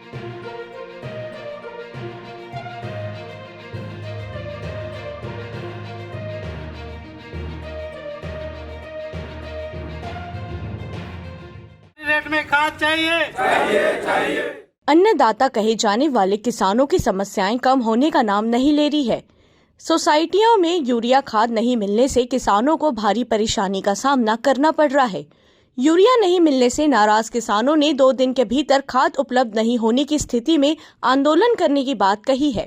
Rate में खाद चाहिए। अन्नदाता कहे जाने वाले किसानों की समस्याएं कम होने का नाम नहीं ले रही है। सोसाइटियों में यूरिया खाद नहीं मिलने से किसानों को भारी परेशानी का सामना करना पड़ रहा है। यूरिया नहीं मिलने से नाराज किसानों ने 2 दिन के भीतर खाद उपलब्ध नहीं होने की स्थिति में आंदोलन करने की बात कही है।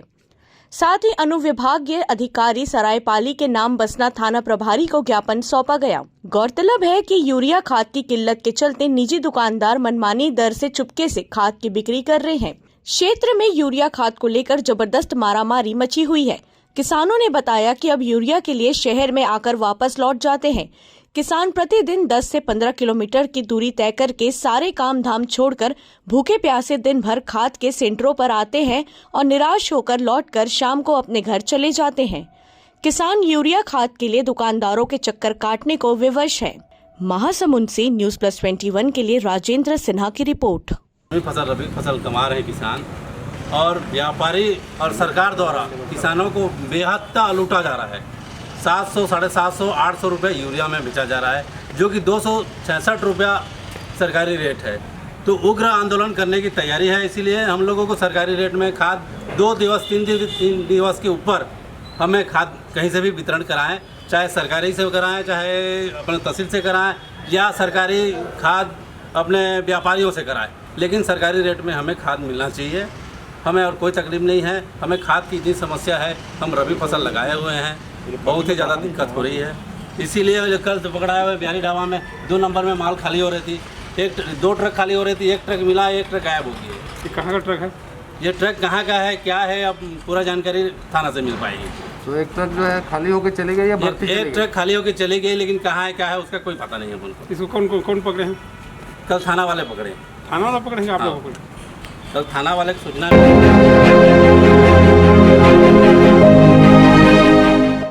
साथ ही अनुविभागीय अधिकारी सरायपाली के नाम बसना थाना प्रभारी को ज्ञापन सौंपा गया। गौरतलब है कि यूरिया खाद की किल्लत के चलते निजी दुकानदार मनमानी दर से चुपके से खाद की बिक्री कर रहे हैं। क्षेत्र में यूरिया खाद को लेकर जबरदस्त मारामारी मची हुई है। किसानों ने बताया कि अब यूरिया के लिए शहर में आकर वापस लौट जाते हैं। किसान प्रतिदिन 10 से 15 किलोमीटर की दूरी तय करके सारे काम धाम छोड़कर भूखे प्यासे दिन भर खाद के सेंटरों पर आते हैं और निराश होकर लौटकर शाम को अपने घर चले जाते हैं। किसान यूरिया खाद के लिए दुकानदारों के चक्कर काटने को विवश है। महासमुंद से News+21 के लिए राजेंद्र सिन्हा की रिपोर्ट। रबी फसल कमा रहे किसान और व्यापारी और सरकार द्वारा किसानों को बेहद लूटा जा रहा है। 700, 750, 800 रुपये यूरिया में बेचा जा रहा है, जो कि 266 रुपया सरकारी रेट है। तो उग्र आंदोलन करने की तैयारी है। इसीलिए हम लोगों को सरकारी रेट में खाद 2 दिवस 3 दिवस के ऊपर हमें खाद कहीं से भी वितरण कराएं, चाहे सरकारी से कराएं, चाहे अपने तहसील से कराएं, या सरकारी खाद अपने व्यापारियों से कराएं, लेकिन सरकारी रेट में हमें खाद मिलना चाहिए। हमें और कोई तकलीफ नहीं है। हमें खाद की इतनी समस्या है, हम रबी फसल लगाए हुए हैं, बहुत ही ज़्यादा दिक्कत हो रही है। इसीलिए कल पकड़ा हुआ बिहारी ढाबा में 2 नंबर में माल खाली हो रही थी, 2 ट्रक खाली हो रही थी, 1 ट्रक मिला, 1 ट्रक गायब हो गई है। ये कहाँ का ट्रक है? ये ट्रक कहाँ का है, क्या है, अब पूरा जानकारी थाना से मिल पाएगी। तो एक ट्रक जो है खाली होकर चली गई या भर्ती चली गई? एक ट्रक खाली होकर चली गई, लेकिन कहाँ है क्या है उसका कोई पता नहीं है उनको। इसको कौन पकड़े हैं? कल थाना वाले पकड़े। थाना वाला पकड़ेंगे आप लोगों को? कल थाना वाले को सूचना